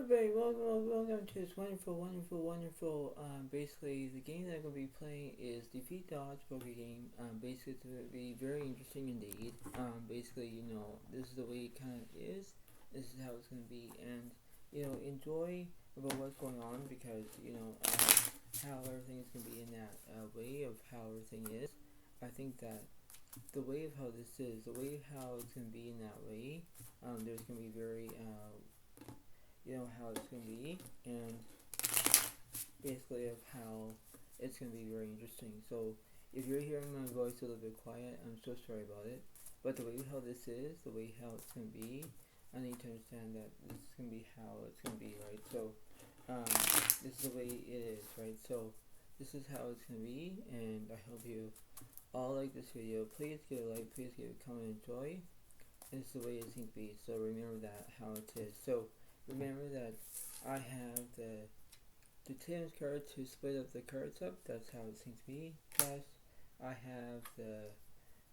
everybody, welcome to this wonderful. Basically, the game that I'm going to be playing is Defeat the Odds poker game. Basically, it's going to be very interesting indeed. Basically, this is the way it kind of is. This is how it's going to be, and enjoy about what's going on because how everything is going to be in that way of how everything is. I think that the way of how this is, the way of how it's going to be in that way, there's going to be very how it's going to be, and basically of how it's going to be very interesting. So if you're hearing my voice a little bit quiet, I'm so sorry about it, but the way how this is, the way how it's going to be, I need to understand that this is going to be how it's going to be, right? So this is the way it is, right? So this is how it's going to be, and I hope you all like this video. Please give a like, please give a comment, enjoy. This is the way it seems to be, so remember that how it is. So remember that I have the Tim's card to split up the cards up. That's how it seems to be. Plus, I have the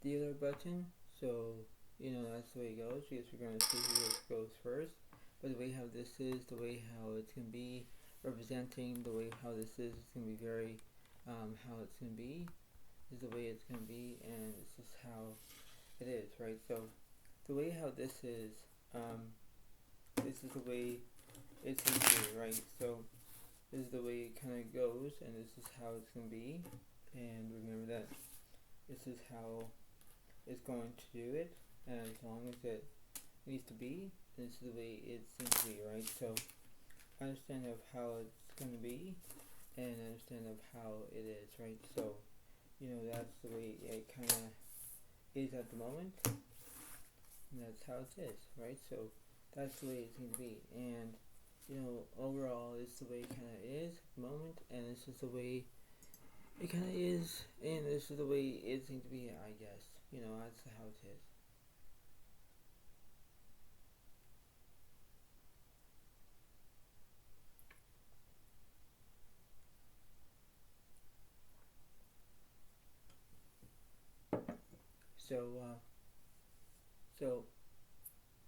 dealer button. So that's the way it goes. Because we're gonna see who goes first. But the way how this is, the way how it's gonna be representing, the way how this is, it's gonna be very how it's gonna be. This is the way it's gonna be, and this is how it is, right? So the way how this is. This is the way it's going to be, right? So this is the way it kind of goes, and this is how it's going to be. And remember that this is how it's going to do it, and as long as it needs to be, this is the way it seems to be, right? So understand of how it's going to be, and understand of how it is, right? So that's the way it kind of is at the moment, and that's how it is, right? So that's the way it's going to be, and overall it's the way it kind of is at the moment, and this is the way it kind of is, and this is the way it seems to be, I guess. That's how it is. So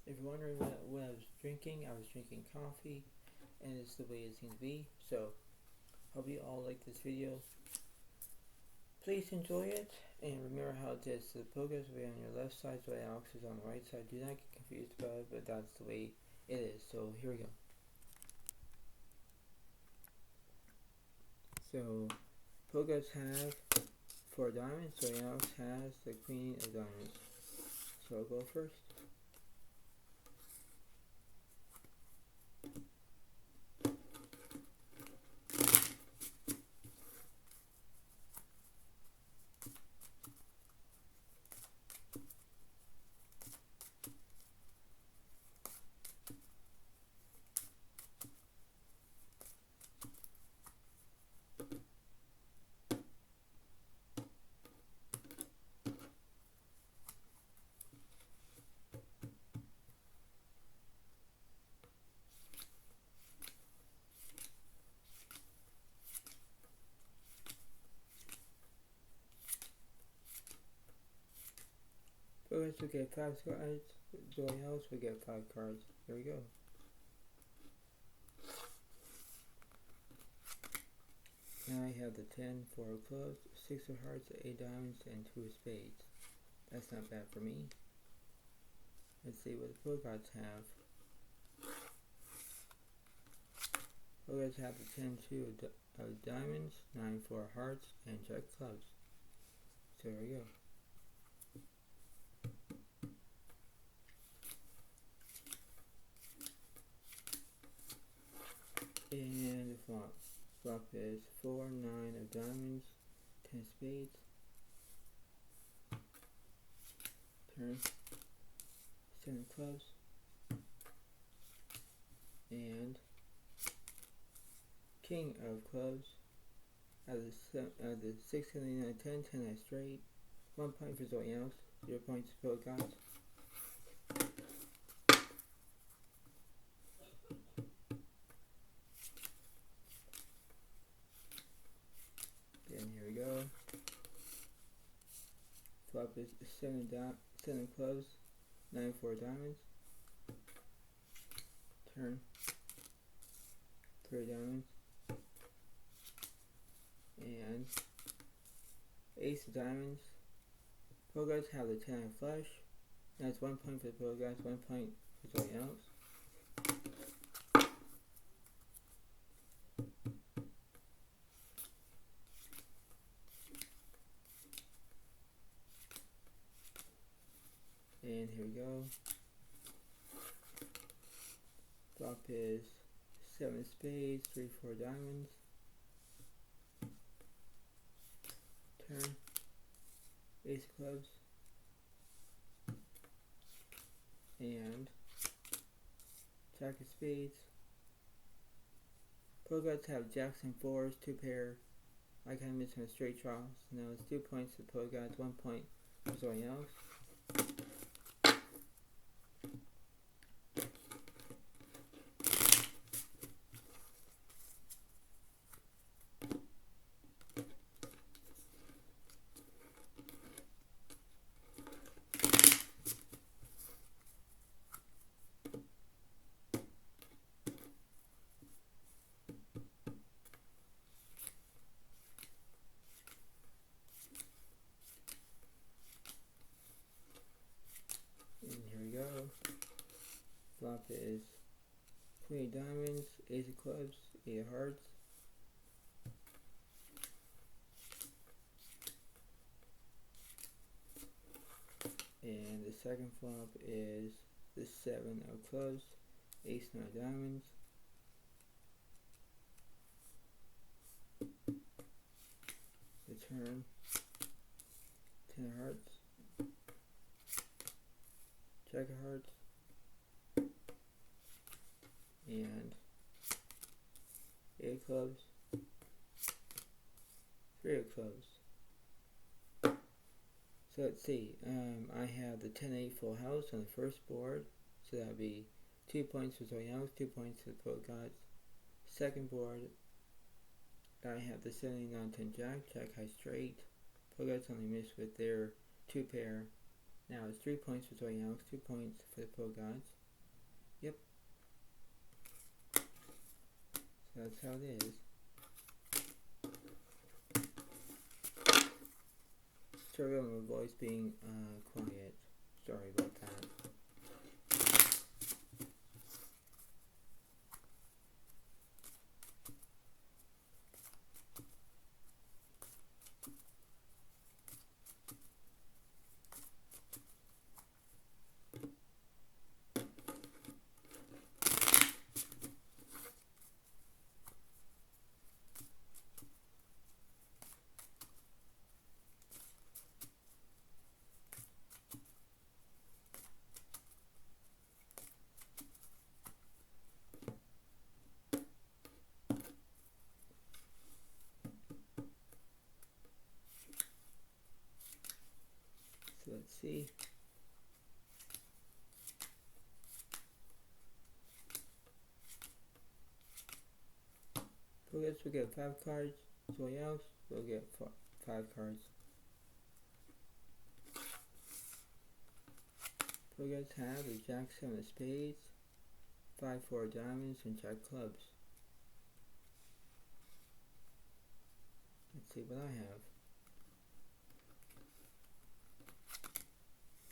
if you're wondering what I was drinking, I was drinking coffee, and it's the way it seems to be. So hope you all like this video. Please enjoy it, and remember how it is. The poker will be on your left side, so Alex is on the right side. Do not get confused about it, but that's the way it is. So here we go. So Pogas have 4 diamonds, so Alex has the queen of diamonds. So I'll go first. Pogas will get 5 cards. Joy House will get 5 cards. Here we go. Now I have the 10, 4 of clubs, 6 of hearts, 8 diamonds, and 2 of spades. That's not bad for me. Let's see what the Pogots have. Pogots have the 10, 2 of diamonds, 9, 4 of hearts, and Jack clubs. So there we go. And the flop. Flop is 4, 9 of diamonds, 10 spades. Turn. 7 clubs. And king of clubs. Out of the 6, 7, 8, 9, 10, 10 straight. 1 point for Zodiac, 0 points for Pogots. Here we go. Flop is 7 clubs, 9, 4 diamonds. Turn. 3 diamonds, and ace of diamonds. Pro guys have the 10 of flush. That's 1 point for the pro guys, 1 point for somebody else. And here we go. Flop is 7 spades, 3, 4 diamonds. Turn. Ace of clubs. And jack of spades. Pro guys have jacks and 4s, 2 pair. I kind of missing a straight draw. So now it's 2 points to the pro guys, 1 point for somebody else. Flop is queen of diamonds, ace of clubs, 8 of hearts. And the second flop is the 7 of clubs, ace 9 of diamonds. The turn, 10 of hearts, jack of hearts, and 8 of clubs, 3 of clubs. So let's see, I have the 10-8 full house on the first board, so that would be 2 points for somebody else, 2 points for the pro gods. Second board, I have the 7-9-10 jack, jack high straight. Pro gods only missed with their 2 pair. Now it's 3 points for somebody else, 2 points for the pro gods. Yep. So that's how it is. Sorry about my voice being quiet. Sorry about that. So let's see. Pro guys will get 5 cards. Somebody else will get 5 cards. Pro guys have a jack 7 of spades, 5, 4 diamonds, and jack clubs. Let's see what I have.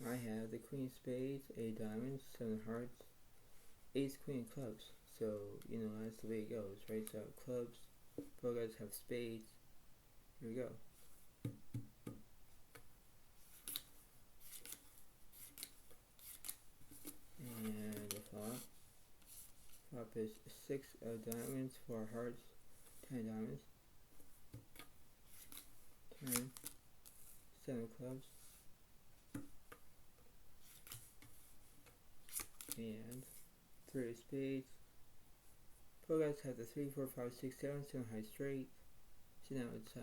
I have the queen of spades, 8 diamonds, 7 hearts, ace queen of clubs. So, you know, that's the way it goes, right? So clubs, pro guys have spades. Here we go. And the flop. Flop is 6 of diamonds, 4 hearts, 10 diamonds. Turn, 7 of clubs. And 3 of spades. Pro guys have the 3, 4, 5, 6, 7, 7 high straight. So now it's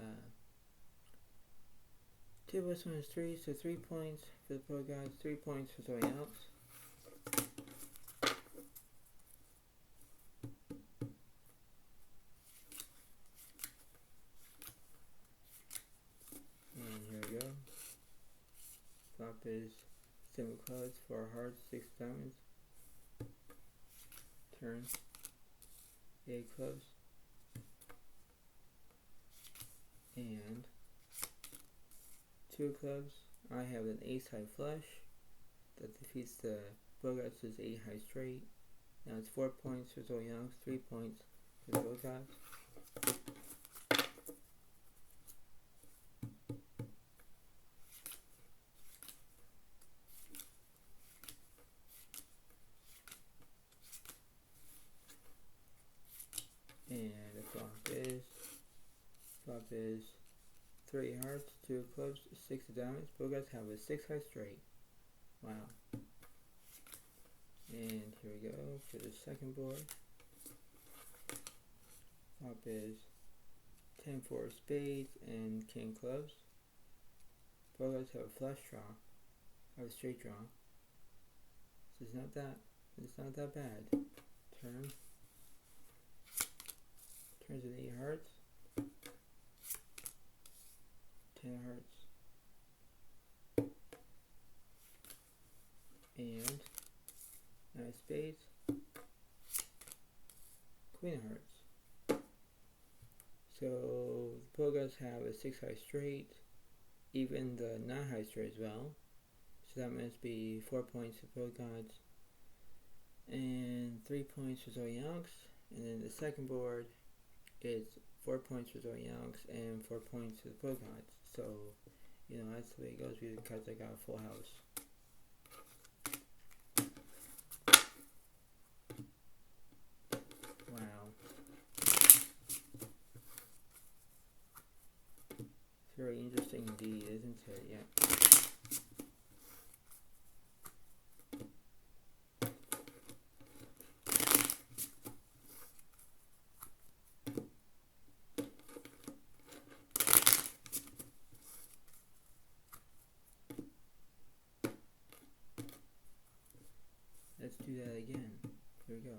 2 plus 1 is 3, so 3 points for the pro guys, 3 points for somebody else. And here we go. Flop is 7 clubs, 4 hearts, 6 diamonds. Turn, 8 of clubs, and 2 of clubs. I have an ace high flush that defeats the Bogarts' 8 high straight. Now it's 4 points for Zodiac, 3 points for the Bogarts. And the flop is 3 hearts, 2 of clubs, 6 of diamonds. Bogarts have a 6 high straight. Wow. And here we go for the second board. Flop is 10-4 spades and king clubs. Bogarts have a flush draw. Have a straight draw. So it's not that bad. Turn. Turns with 8 hearts. 10 hearts. And 9 spades. Queen of hearts. So the Bogarts have a 6 high straight, even the 9 high straight as well. So that must be 4 points for Bogarts and 3 points for Zodiac. And then the second board is 4 points for Zodiac and 4 points for the Bogarts. So, you know, that's the way it goes because I got a full house. Wow. It's very interesting indeed, isn't it? Yeah. Let's do that again. Here we go.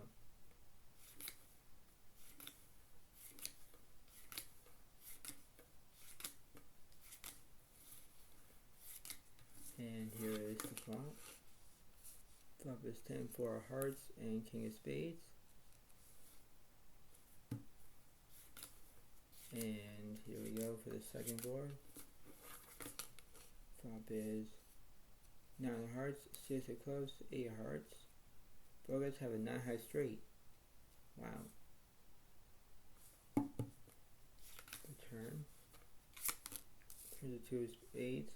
And here is the flop. Flop is 10-4 hearts and king of spades. And here we go for the second board. Flop is 9 of hearts, 6 of clubs, 8 of hearts. Bogarts have a 9 high straight. Wow. Turn. Turn to 2 of spades.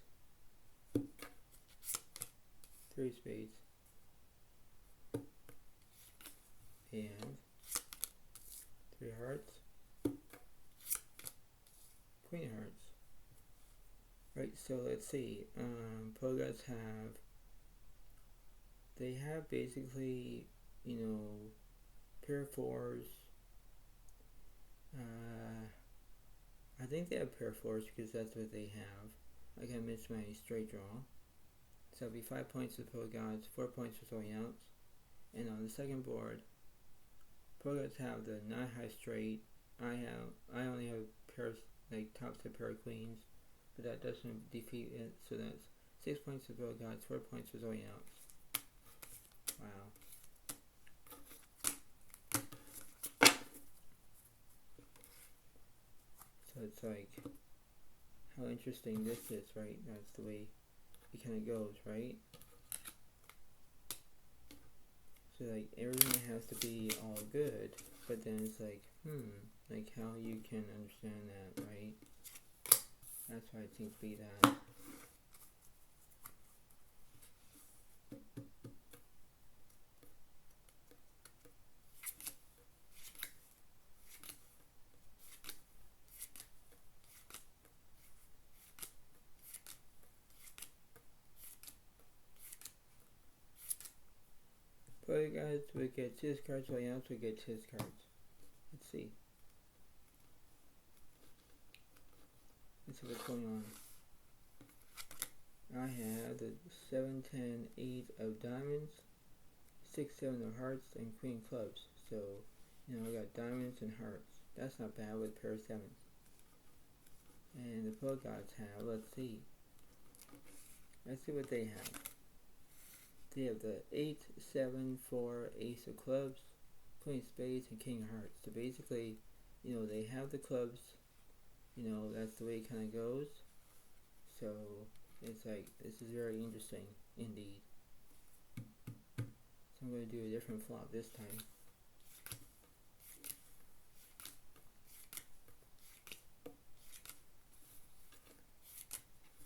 3 spades. And 3 hearts. Queen of hearts. Right, so let's see. Bogarts they have basically, you know, pair of fours. I think they have pair of fours because that's what they have. Like I missed my straight draw. So it'll be 5 points for Bogarts, 4 points for Zodiac. And on the second board, Bogarts have the 9 high straight. I only have pairs, like top set pair of queens, but that doesn't defeat it. So that's 6 points for Bogarts, 4 points for Zodiac. Wow. So it's like how interesting this is, right? That's the way it kind of goes, right? So like everything has to be all good, but then it's like, like how you can understand that, right? That's why it seems to be that. But guys, we get chess cards, while else we get chess cards. Let's see. Let's see what's going on. I have the 7, 10, 8 of diamonds, 6, 7 of hearts, and queen clubs. So, you know, I got diamonds and hearts. That's not bad with a pair of sevens. And the Bogarts have, let's see what they have. They have the 8, 7, 4, ace of clubs, Queen of Spades, and King of Hearts. So basically, they have the clubs. That's the way it kind of goes. So it's like, this is very interesting indeed. So I'm going to do a different flop this time.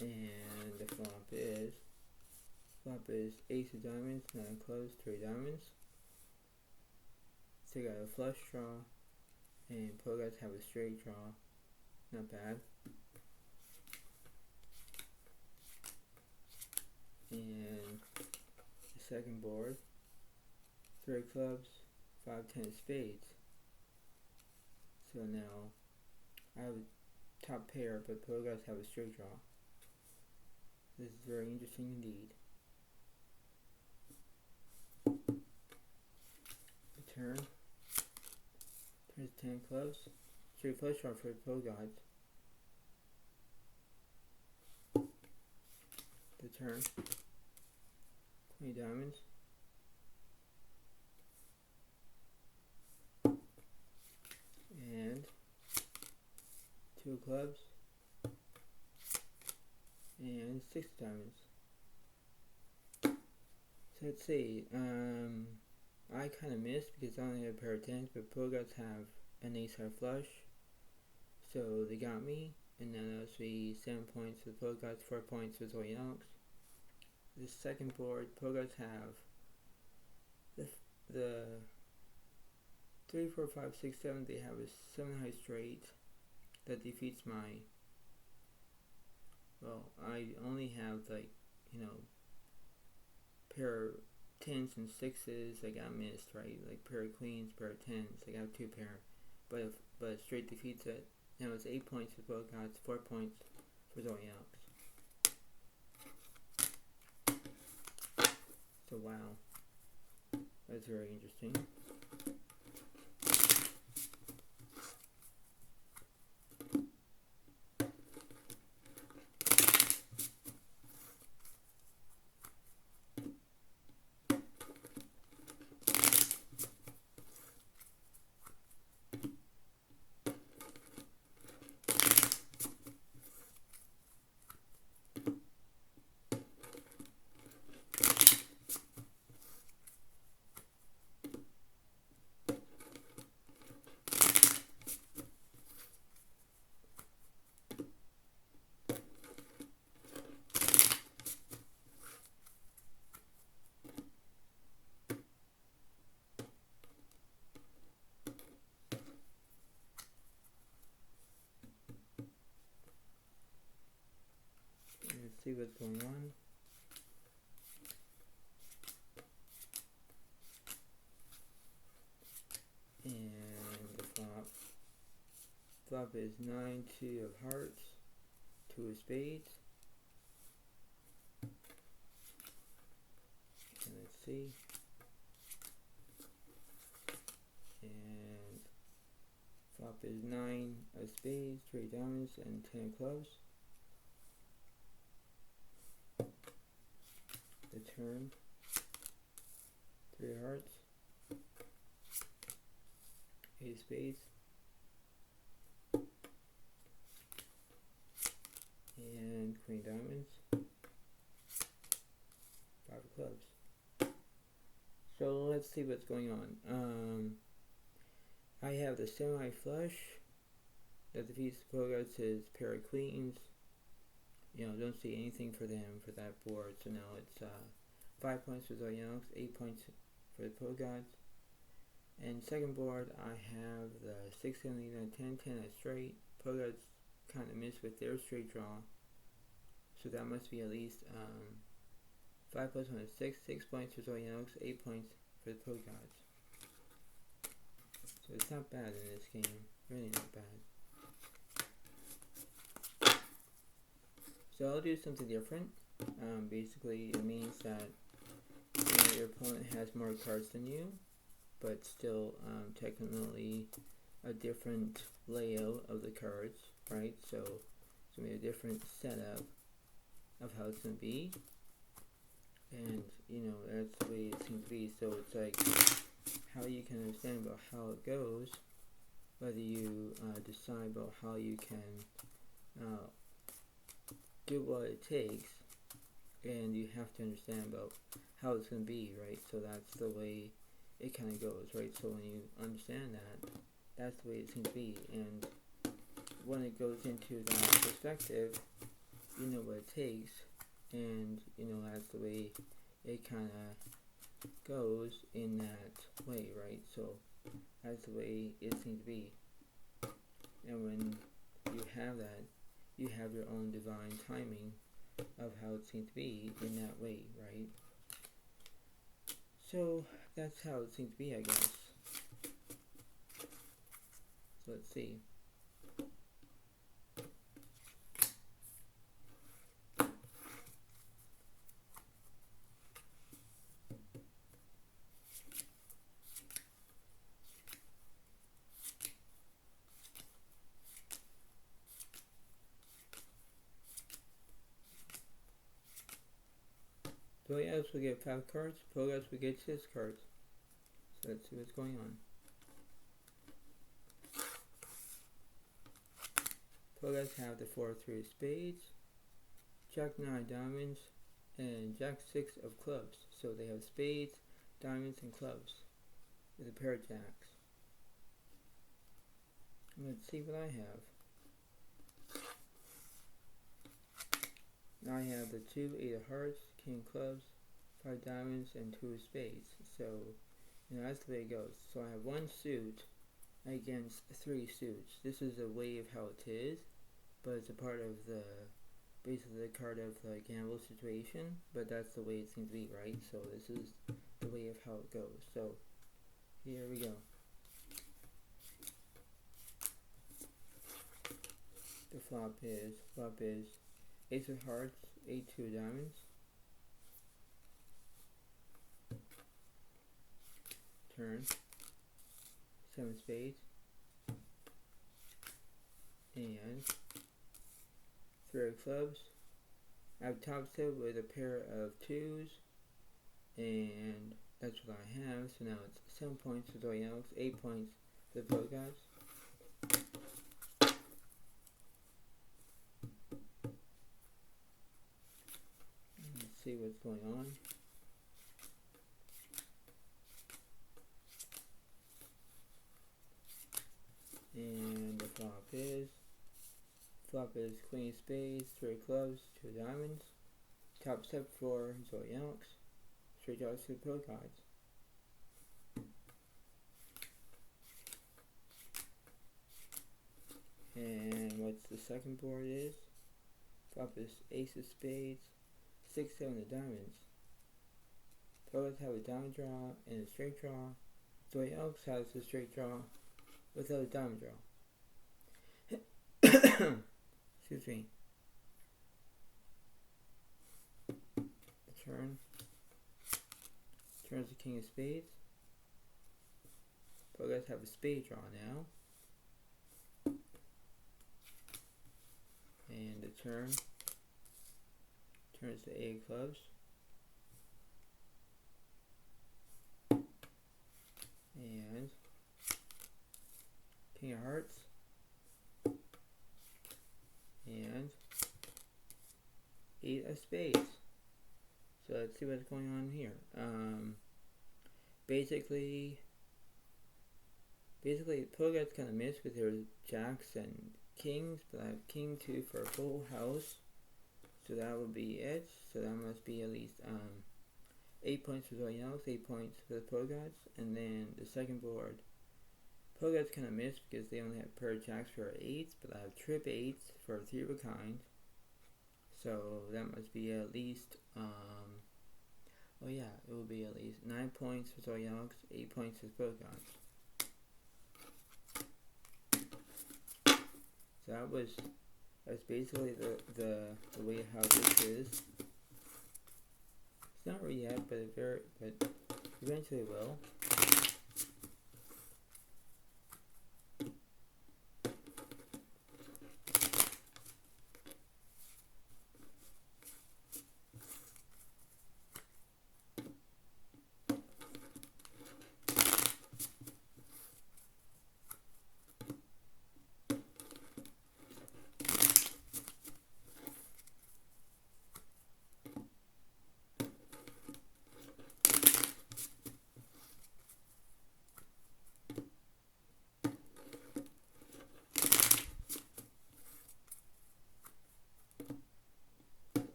And the flop is Ace of Diamonds, 9 of Clubs, 3 diamonds. So I got a flush draw, and pro guys have a straight draw. Not bad. And the second board, 3 clubs, 5, 10 of spades. So now I have a top pair, but pro guys have a straight draw. This is very interesting indeed. The turn. Turns 10 clubs. Straight flush draw for the pro gods. The turn. 20 diamonds. And 2 clubs. And 6 diamonds. So let's see. I kind of missed because I only have a pair of 10s, but pro gods have an ace high flush. So they got me, and then that'll be 7 points for the pro gods, 4 points for Zodiac. The second board, pro gods have the 3, 4, 5, 6, 7. They have a 7 high straight that defeats my. Well, I only have pair of 10s and 6s. I got missed, right? Like pair of queens, pair of 10s. I got 2 pair, but straight defeats it. Now it's 8 points for both gods, 4 points for Zodiac. So wow, that's very interesting. Let's see what's going on. And the flop. Flop is 9, 2 of hearts, 2 of spades. And let's see. And flop is 9 of spades, 3 diamonds, and 10 of clubs. The turn, 3 of hearts, 8 of spades, and queen diamonds, 5 of clubs. So let's see what's going on. I have the semi flush that defeats the pro guys, his pair of queens. Don't see anything for them for that board. So now it's 5 points for Zodiac, 8 points for the pro gods. And second board, I have the 6, 7, 8, 9, 10, 10 as straight. Pro gods kind of missed with their straight draw. So that must be at least 5 plus 1 is 6. 6 points for Zodiac, 8 points for the pro gods. So it's not bad in this game. Really not bad. So I'll do something different. Basically, it means that your opponent has more cards than you, but still technically a different layout of the cards, right? So it's going to be a different setup of how it's going to be. And, that's the way it seems to be. So it's like how you can understand about how it goes, whether you decide about how you can do what it takes, and you have to understand about how it's going to be, right? So that's the way it kind of goes, right? So when you understand that, that's the way it seems to be, and when it goes into that perspective, you know what it takes, and you know that's the way it kind of goes in that way, right? So that's the way it seems to be, and when you have that, you have your own divine timing of how it seems to be in that way, right? So that's how it seems to be, I guess. So let's see. Zodiacs will get 5 cards, Progress will get 6 cards. So let's see what's going on. Progress have the 4-3 of spades, Jack 9 diamonds, and Jack 6 of clubs. So they have spades, diamonds, and clubs with a pair of jacks. Let's see what I have. Now I have the 2, 8 of hearts, king of clubs, 5 diamonds, and 2 of spades. So, you know, that's the way it goes. So I have 1 suit against 3 suits. This is a way of how it is, but it's a part of the, basically the card of the gamble situation, but that's the way it seems to be, right? So this is the way of how it goes. So, here we go. The flop is Ace of hearts, 8, 2 diamonds. Turn, 7 spades, and 3 of clubs. I have top set with a pair of 2s, and that's what I have. So now it's 7 points for Zodiac, 8 points for the pro guys. Let's see what's going on. And the flop is queen of spades, 3 of clubs, 2 clubs, top step for Zodiac, straight draws to the pro cards. And what's the second board is? Flop is ace of spades, 6, 7 of diamonds. Pros have a diamond draw and a straight draw. Zodiac has a straight draw without a diamond draw. Excuse me. Turns the king of spades. Progress have a spade draw now. And the turns the 8 of clubs. And king of hearts. And 8 of spades. So let's see what's going on here. Basically, Progress kind of missed with their jacks and kings, but I have king 2 for a full house. So that would be it. So that must be at least 8 points for Zodiac, 8 points for the Progress. And then the second board, Progress kind of missed because they only have a pair of jacks for 8s, but I have trip 8s for 3 of a kind. So that must be at least, oh yeah, it will be at least 9 points for Zodiac, 8 points for Progress. So that's basically the way how this is. It's not really yet, but eventually it will.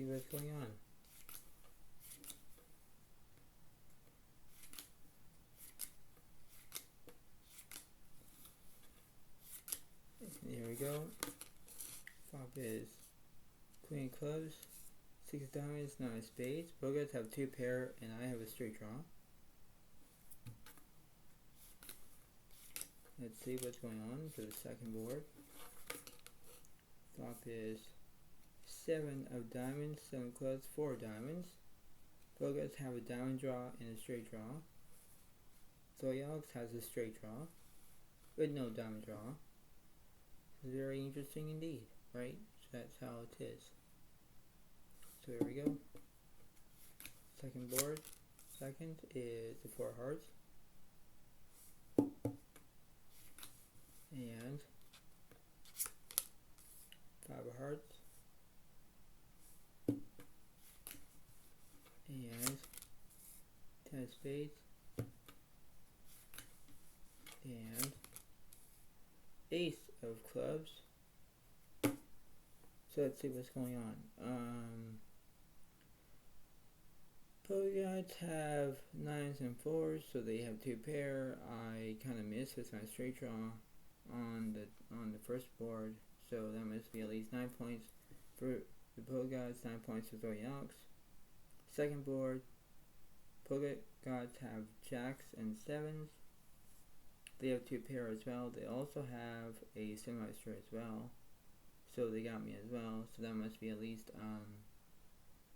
see what's going on. Here we go. Flop is Queen of Clubs, 6 of Diamonds, 9 of Spades. Both guys have 2 pair, and I have a straight draw. Let's see what's going on for the second board. Flop is 7 of Diamonds, 7 of Clubs, 4 of Diamonds. Both guys have a diamond draw and a straight draw. Zodiac has a straight draw with no diamond draw. It's very interesting indeed, right? So that's how it is. So here we go. Second board. Second is the 4 hearts. And 5 of hearts. And 10 of spades. And ace of clubs. So let's see what's going on. Both guys have 9s and 4s, so they have 2 pair. I kind of missed with my straight draw on the first board, so that must be at least 9 points for the Pogo guys, 9 points for Zodiac. Second board, Pogo guys have jacks and 7s. They have 2 pair as well. They also have a semi-straight as well, so they got me as well. So that must be at least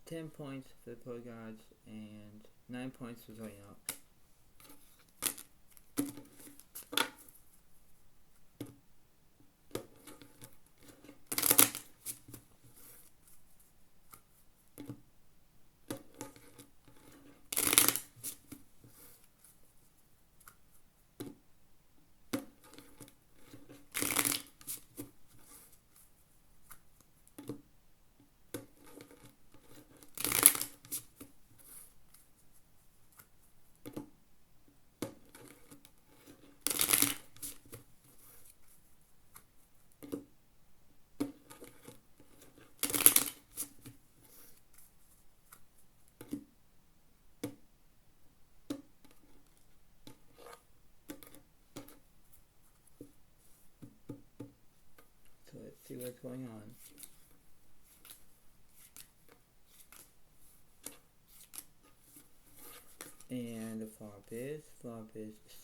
10 points for the Pogo guys and 9 points for Zodiac. Let's see what's going on. And the flop is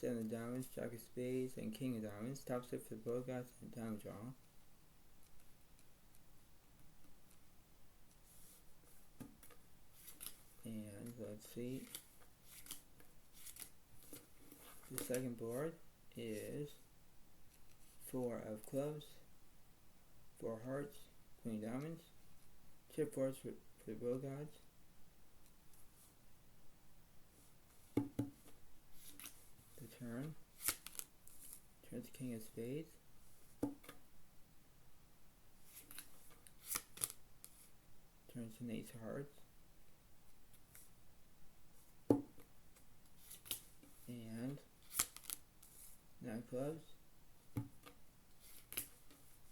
7 of diamonds, jack of spades, and king of diamonds. Top step for both guys and diamond draw. And let's see. The second board is 4 of clubs, 4 hearts, queen diamonds, chip boards for the bow gods. The turn. Turns king of spades. Turns an ace of hearts. And 9 clubs.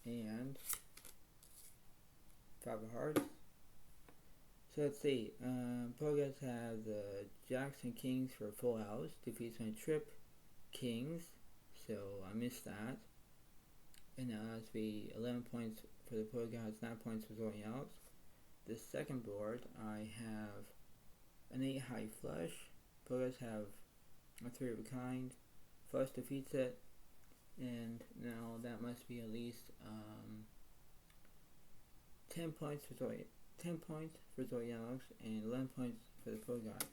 And 5 of hearts. So let's see. Pogas have the jacks and kings for a full house. Defeats my trip kings. So I missed that. And now that's be 11 points for the Pogas, 9 points for Zodiac. The second board, I have an 8 high flush. Pogas have a 3 of a kind. Flush defeats it. And now that must be at least 10 points for Zodiac, and 11 points for the Pogas.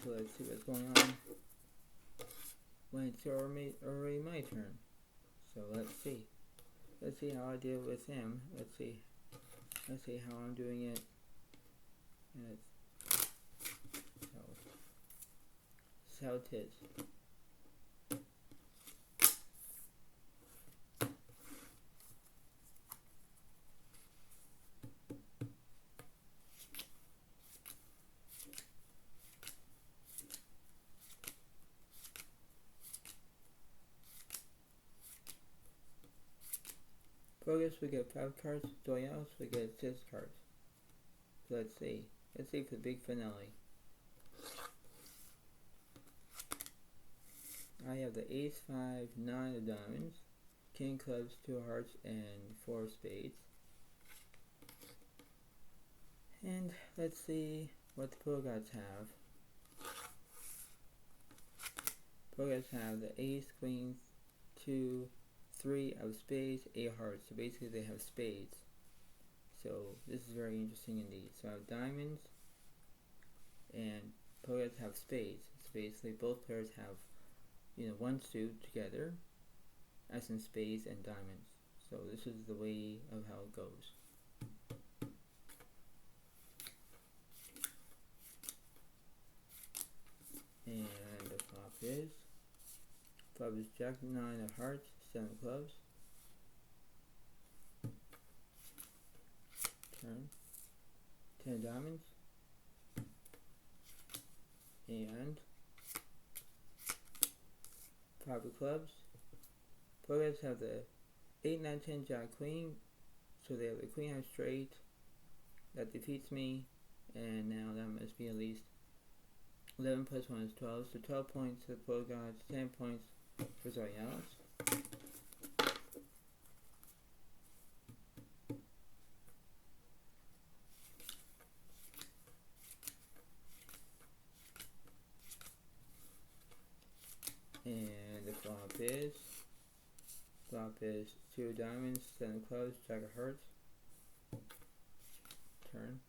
So let's see what's going on when it's already my turn. So let's see how I deal with him. Let's see how I'm doing it. And it's how it is. Progress we get 5 cards. Zodiac we get 6 cards. So let's see. Let's see for the big finale. I have the ace, 5, 9 of diamonds, king clubs, 2 hearts, and 4 spades. And let's see what the pro gods have. Pro gods have the ace, queen, 2, 3 of spades, 8 hearts. So basically they have spades. So this is very interesting indeed. So I have diamonds and pro gods have spades. So basically both players have, one suit together, as in spades and diamonds. So this is the way of how it goes. And the flop is Jack 9 of hearts, 7 clubs. Turn 10 diamonds and 5 of clubs. Players have the 8, 9, 10 Jack Queen, so they have the Queen High straight. That defeats me, and now that must be at least 11 plus 1 is 12, so 12 points to the pro gods, 10 points for Zodiac. And the flop is 2 diamonds, 7 clubs, Jack of hearts. Turn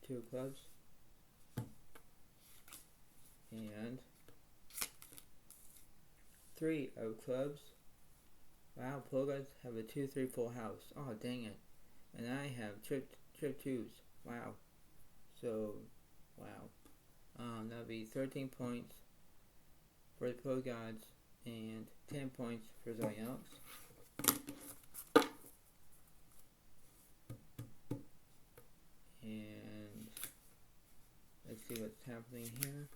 2 clubs and 3 of clubs. Wow, pro gods have a 2, 3 full house. Oh dang it! And I have trip twos. Wow. So wow. That'll be 13 points for the pro gods and 10 points for Zodiac. And let's see what's happening here.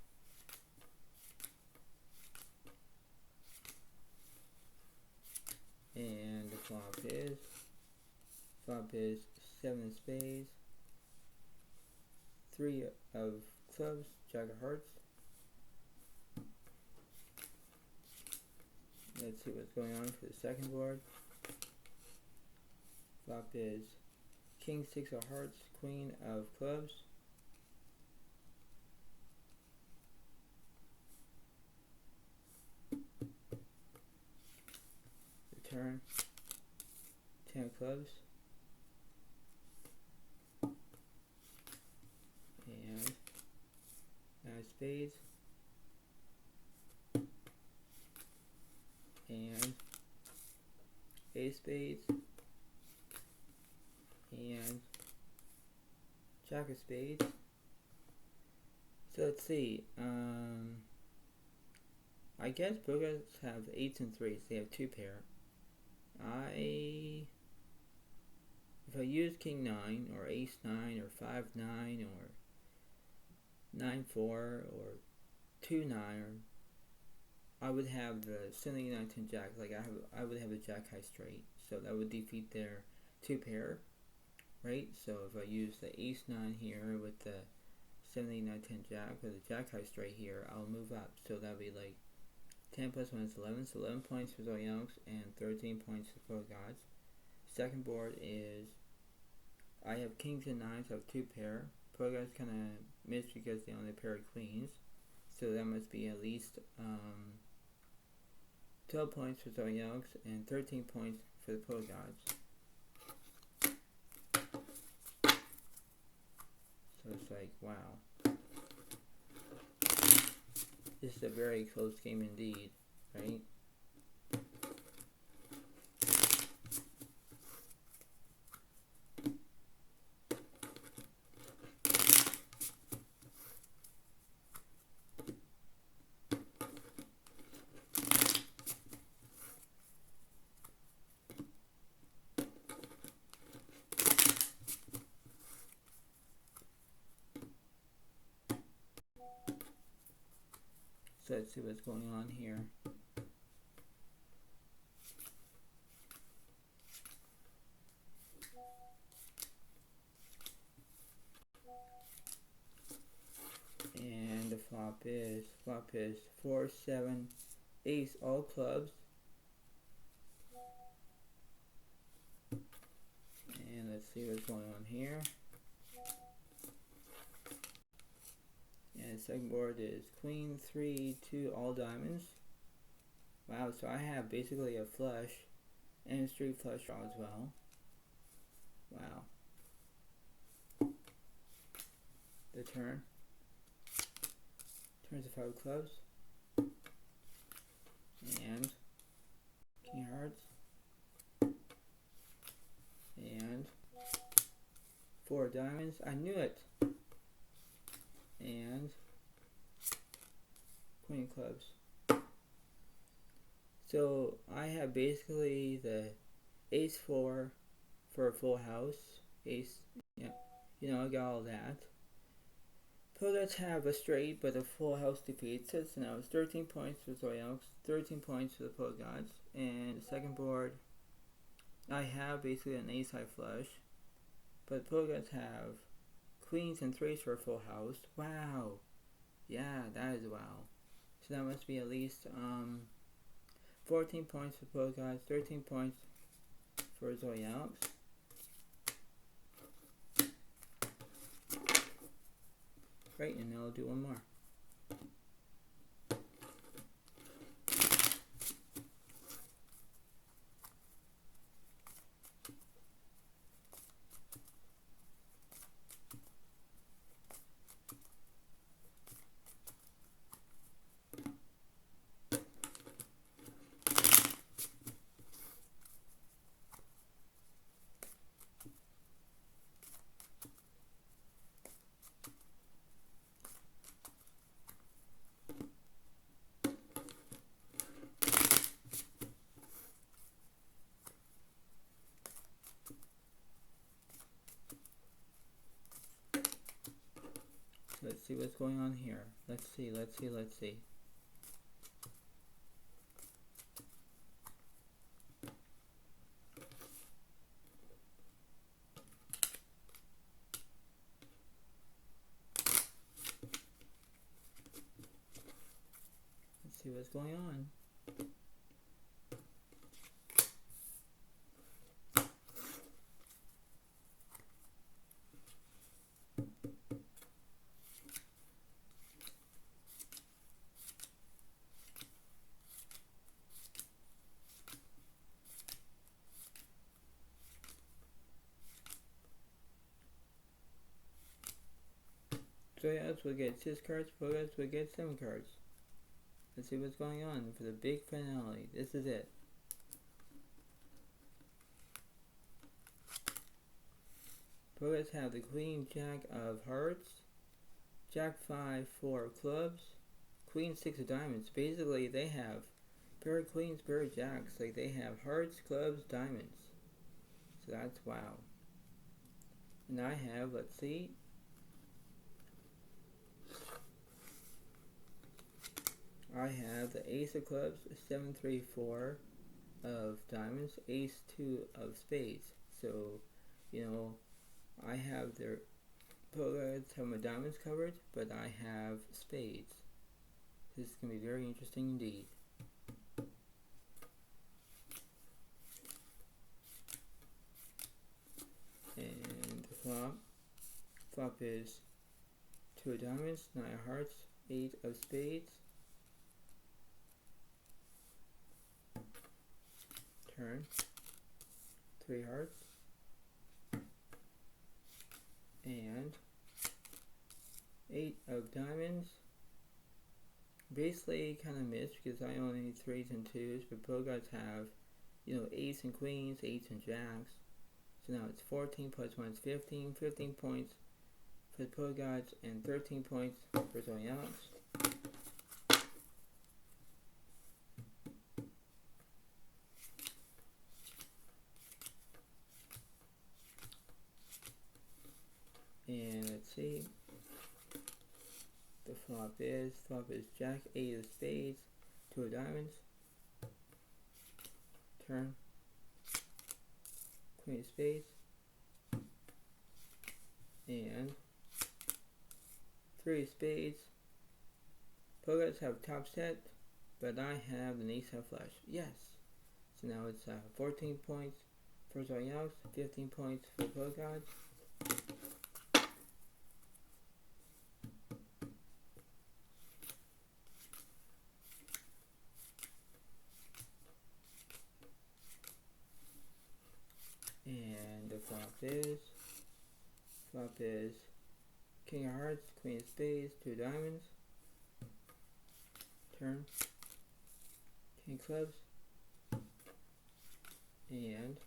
And the flop is 7 of spades, 3 of clubs, Jack of hearts. Let's see what's going on for the second board. Flop is king, 6 of hearts, queen of clubs. Return 10 clubs and 9 spades and 8 spades and Jack of spades. So let's see. I guess pro gods have 8s and 3s. They have 2 pair. If I use king 9 or ace 9 or 5 9 or 9 4 or 2 9, I would have the 7 9 10 jack. Like I would have a jack high straight, so that would defeat their 2 pair, right? So if I use the ace 9 here with the 7 9 10 jack or the jack high straight here, I'll move up. So that would be like 10 plus 1 is 11, so 11 points for Zodiac and 13 points for pro gods. Second board is I have kings and 9s, so I have 2 pair. Pro gods kind of missed because they only paired queens, so that must be at least 12 points for Zodiac and 13 points for the pro gods. So it's like, wow. This is a very close game indeed, right? So let's see what's going on here. is 4, 7, ace, all clubs. And let's see what's going on here. And the second board is queen, 3, 2, all diamonds. Wow, so I have basically a flush and a straight flush draw as well. Wow. The turn. Turns to 5 clubs. And king hearts. And 4 diamonds. I knew it. And queen clubs. So I have basically the ace 4 for a full house. Ace, yeah, you know, I got all that. Let's have a straight, but a full house defeats it. So now it's 13 points for Zodiac, 13 points for the Pro Gods. And the second board, I have basically an ace high flush, but the Pro Gods have queens and 3s for a full house. Wow, yeah, that is wow. So that must be at least 14 points for Pro Gods, 13 points for Zodiac. Great, and now I'll do one more. Let's see what's going on here. Let's see. Let's see what's going on. Zodiacs will get 6 cards, Pro Gods will get 7 cards. Let's see what's going on for the big finale. This is it. Pro Gods have the queen, jack of hearts, jack 5, 4 of clubs, queen 6 of diamonds. Basically, they have pair of queens, pair of jacks. Like, they have hearts, clubs, diamonds. So that's wow. And I have, let's see, I have the ace of clubs, 7, 3, 4 of diamonds, ace 2 of spades. So, you know, I have their Pro Gods have my diamonds covered, but I have spades. This is going to be very interesting indeed. And the flop is 2 of diamonds, 9 of hearts, 8 of spades. Turn, 3 hearts, and 8 of diamonds. Basically kind of missed because I only need 3s and 2s, but Pro Gods have, you know, ace and queens, 8s and jacks. So now it's 14 plus 1 is 15, 15 points for the Pro Gods and 13 points for Zodiac. And let's see. The flop is jack, 8 of spades, 2 of diamonds. Turn, queen of spades, and 3 of spades, Pro guys have top set, but I have an ace of flush. Yes. So now it's 14 points for Zodiac, 15 points for Pro guys. And the flop is King of Hearts, Queen of Spades, 2 diamonds. Turn, King of Clubs, and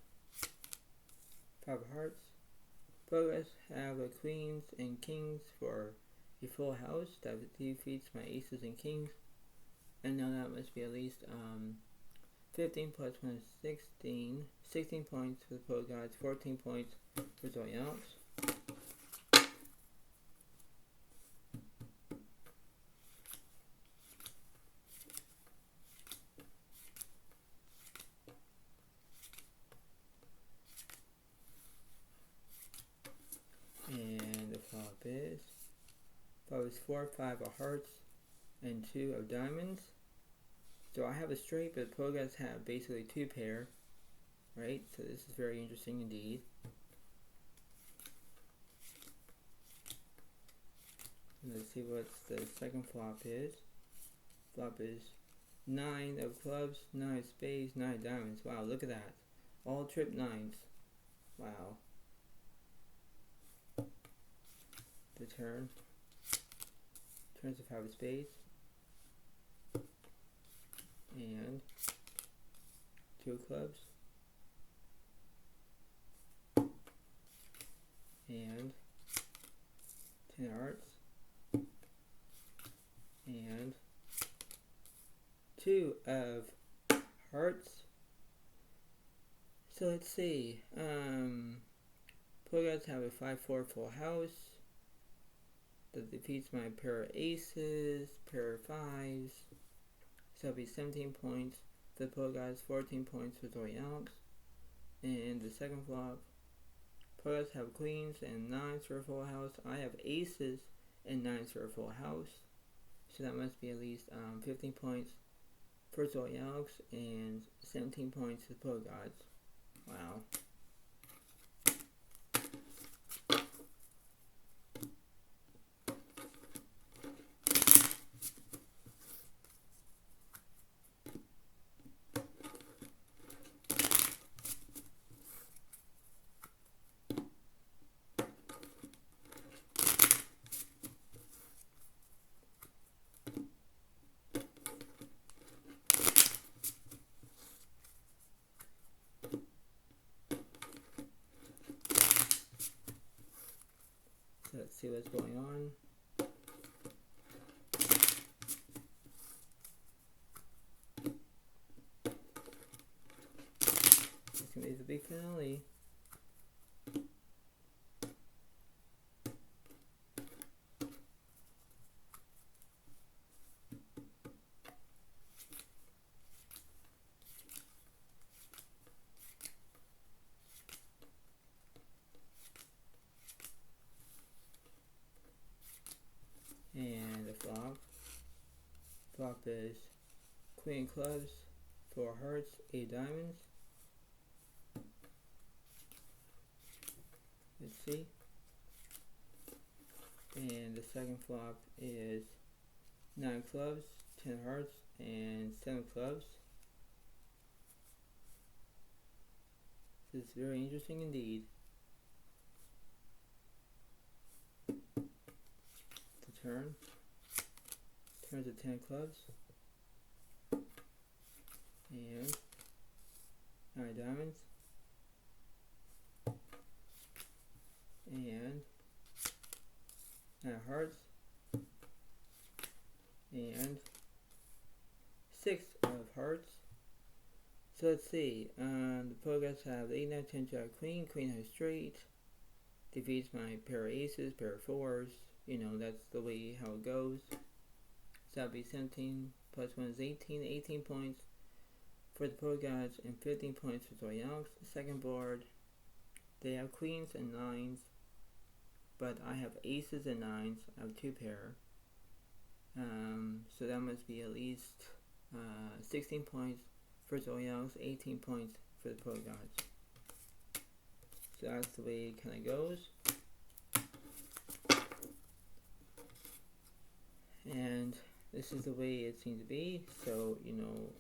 5 of Hearts. Progress have a Queens and Kings for a full house that defeats my Aces and Kings. And now that must be at least 15 plus 1 is 16. 16 points for the Pro Gods, 14 points for Zodiac. And the flop is 4, 5 of Hearts, and 2 of Diamonds. So I have a straight, but Pro Gods have basically 2 pair. Right, so this is very interesting indeed. Let's see what the second flop is. Flop is 9 of clubs, 9 of spades, 9 of diamonds. Wow, look at that. All trip 9s. Wow. The turn. Turns to 5 of spades. And 2 of clubs. And 10 of hearts, and 2 of hearts. So let's see. Pro Gods have a 5-4 full house that defeats my pair of aces, pair of 5s. So it'll be 17 points for the Pro Gods, 14 points for Zodiac. And the second flop, Pro Gods have queens and 9s for a full house. I have aces and 9s for a full house. So that must be at least 15 points for Zodiac and 17 points for Pro Gods. Wow. Let's see what's going on. It's gonna be the big finale. And the flop. Flop is Queen clubs, 4 hearts, 8 diamonds. Let's see. And the second flop is 9 clubs, 10 hearts, and 7 clubs. This is very interesting indeed. Turn. Turns to 10 clubs. And 9 diamonds. And 9 hearts. And 6 of hearts. So let's see. The Pro Gods have 8, 9, 10, jack, queen. Queen has straight. Defeats my pair of aces, pair of 4s. You know, that's the way how it goes. So that'll be 17 plus 1 is 18. 18 points for the Pro Gods and 15 points for Zodiac. The second board, they have queens and 9s, but I have aces and 9s. I have 2 pair. So that must be at least 16 points for Zodiacs, 18 points for the Pro Gods. So that's the way it kind of goes. And this is the way it seems to be. So, you know,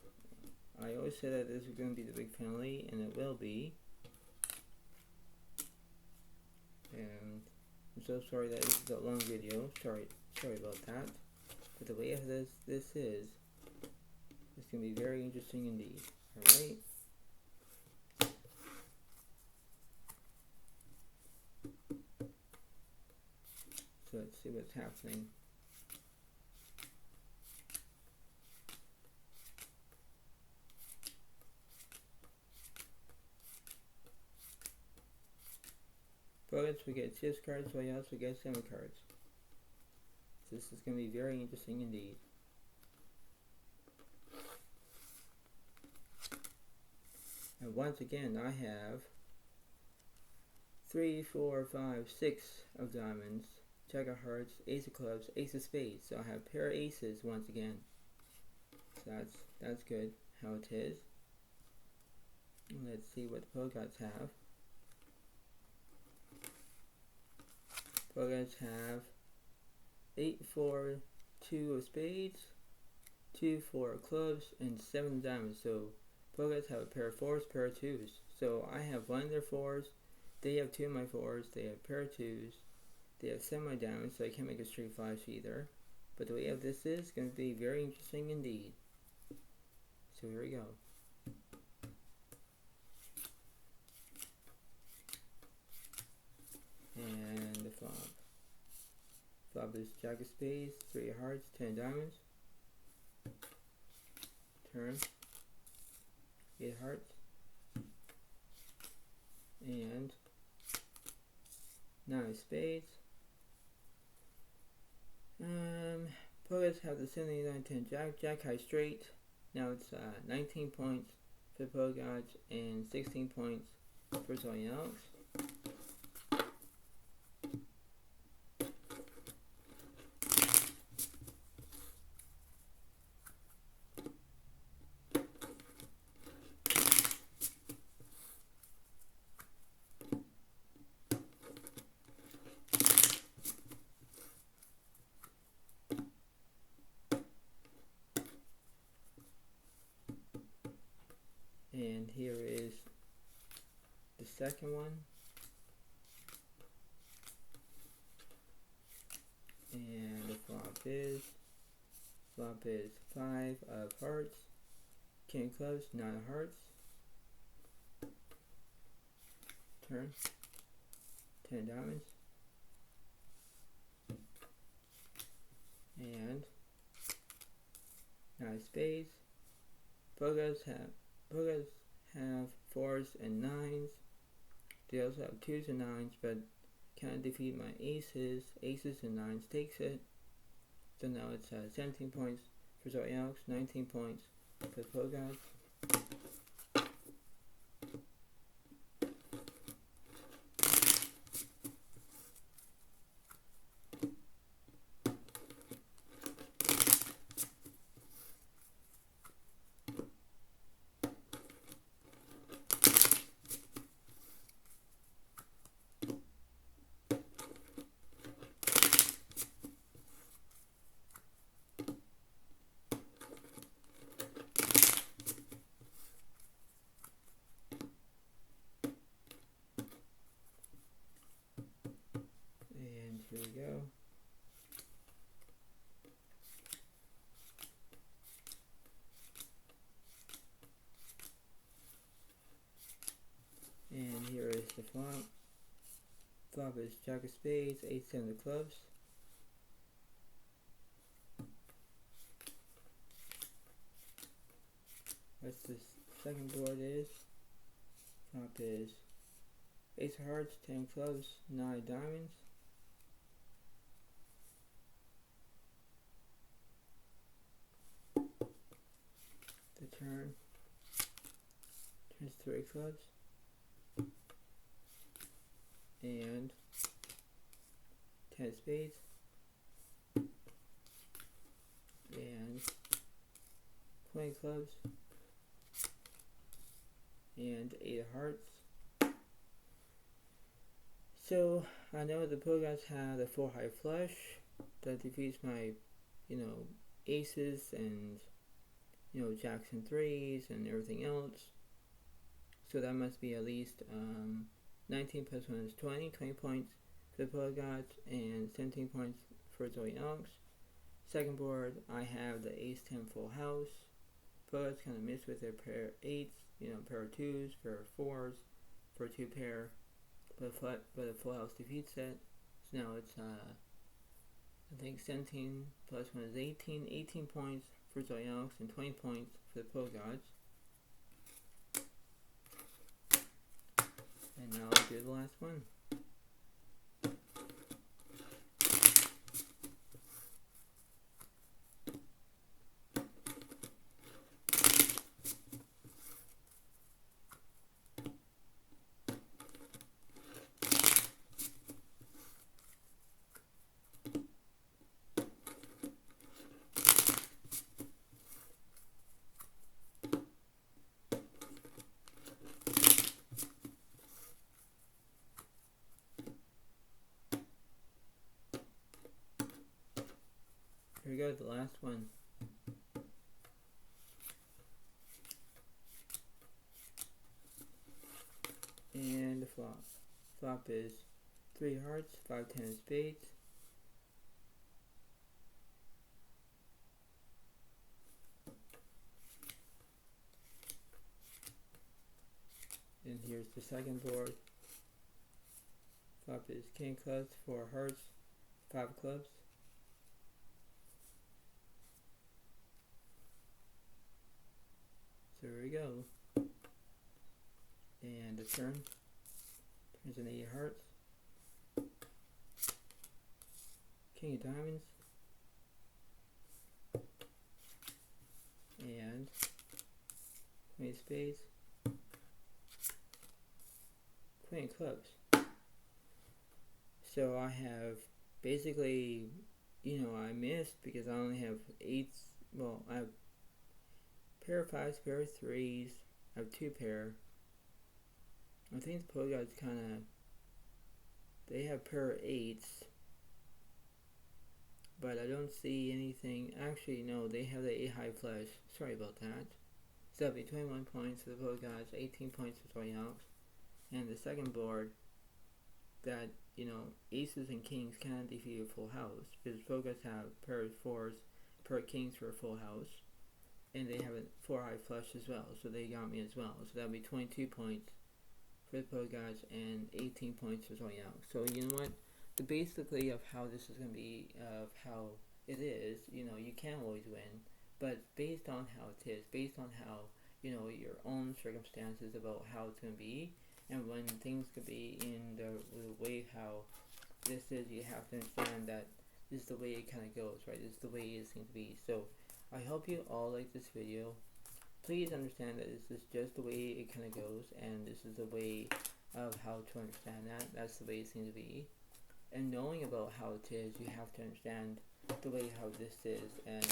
I always said that this was going to be the big penalty, and it will be. And I'm so sorry that this is a long video. Sorry about that. But the way this is, it's going to be very interesting indeed. Alright? So let's see what's happening. Bullets, we get 6 cards, we also get 7 cards. So this is going to be very interesting indeed. And once again, I have 3, 4, 5, 6 of diamonds, Jack of hearts, Ace of clubs, Ace of spades. So I have a pair of aces once again. So that's good how it is. And let's see what the Pro Gods have. Pro Gods have 8, 4, 2 of spades, 2, 4 of clubs, and 7 diamonds. So Pro Gods have a pair of 4s, pair of 2s. So I have one of their 4s, they have 2 of my 4s, they have a pair of 2s, they have 7 of my diamonds, so I can't make a straight 5 either. But the way of this is going to be very interesting indeed. So here we go. And the flop. Flop is Jack of spades, 3 of hearts, 10 of diamonds. Turn. 8 of hearts. And 9 of spades. Pro Gods have the 79, 10 Jack high straight. Now it's 19 points for Pro Gods and 16 points for Zodiacs. And here is the second one. And the flop is 5 of hearts, king of clubs, 9 of hearts. Turn. 10 diamonds. And 9 spades. Pro Gods have 4s and 9s. They also have 2s and 9s, but can't defeat my aces. Aces and 9s takes it. So now it's 17 points for Zodiacs, 19 points for Pro Gods. Here we go. And here is the flop. Flop is Jack of spades, 8, 10 of clubs. What's the second board is? Flop is Ace of hearts, 10 clubs, 9 diamonds. The turn turns 3 clubs and 10 spades. 20 clubs, and 8 of hearts. So I know the pro guys have the 4 high flush that defeats my, aces and, jacks and threes and everything else. So that must be at least 19 plus 1 is 20 points for the pro guys and 17 points for Zodiac. Second board, I have the ace 10 full house. Pro guys kind of miss with their pair of 8s, pair of 2s, pair of 4s, for a 2 pair. But a full house defeats it. So now it's I think 17 plus 1 is 18. 18 points for Zodiac and 20 points for the pro gods. And now I'll do the last one. Here we go, the last one. And the flop. Flop is 3 hearts, 5, 10 of spades. And here's the second board. Flop is king clubs, 4 hearts, 5 clubs. So here we go. And the turn. Turns an 8 of hearts. King of diamonds. And queen of spades. Queen of clubs. So I have basically, I missed because I only have 8s. Well, I have pair of 5s, pair of 3s. I have 2 pair. I think the pro guys they have pair of 8s. But I don't see anything. Actually, no, they have the 8 high flush. Sorry about that. So that'll be 21 points for the pro guys, 18 points for Zodiac. And the second board, that, aces and kings cannot defeat a full house. Because pro guys have pair of 4s, pair of kings for a full house. And they have a 4 high flush as well, so they got me as well. So that'll be 22 points for the pro guys and 18 points for Zodiac. So you know what? The basically of how this is going to be, of how it is, you can't always win, but based on how it is, based on how, your own circumstances about how it's going to be, and when things could be in the way how this is, you have to understand that this is the way it kind of goes, right? This is the way it seems to be. So I hope you all like this video. Please understand that this is just the way it kind of goes, and this is the way of how to understand that. That's the way it seems to be. And knowing about how it is, you have to understand the way how this is, and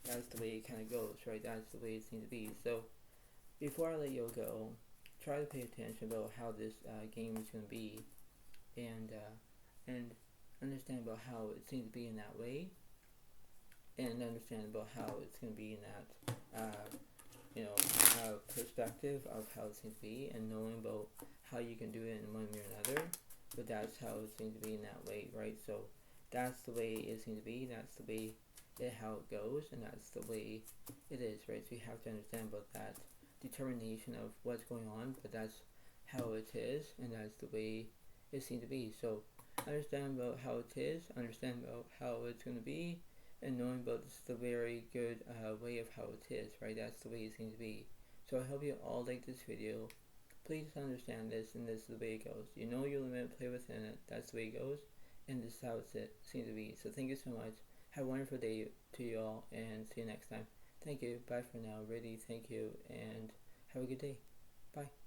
that's the way it kind of goes, right? That's the way it seems to be. So before I let you go, try to pay attention about how this game is going to be, and understand about how it seems to be in that way, and understand about how it's going to be in that perspective of how it seems to be, and knowing about how you can do it in one way or another. But that's how it seems to be in that way, right? So that's the way it seems to be, that's the way how it goes, and that's the way it is, right? So you have to understand about that determination of what's going on, but that's how it is, and that's the way it seems to be. So understand about how it is, understand about how it's going to be, and knowing about this is the very good way of how it is, right? That's the way it seems to be. So I hope you all like this video. Please understand this, and this is the way it goes. You know your limit, play within it. That's the way it goes, and this is how it seems to be. So thank you so much. Have a wonderful day to you all, and see you next time. Thank you. Bye for now. Really, thank you, and have a good day. Bye.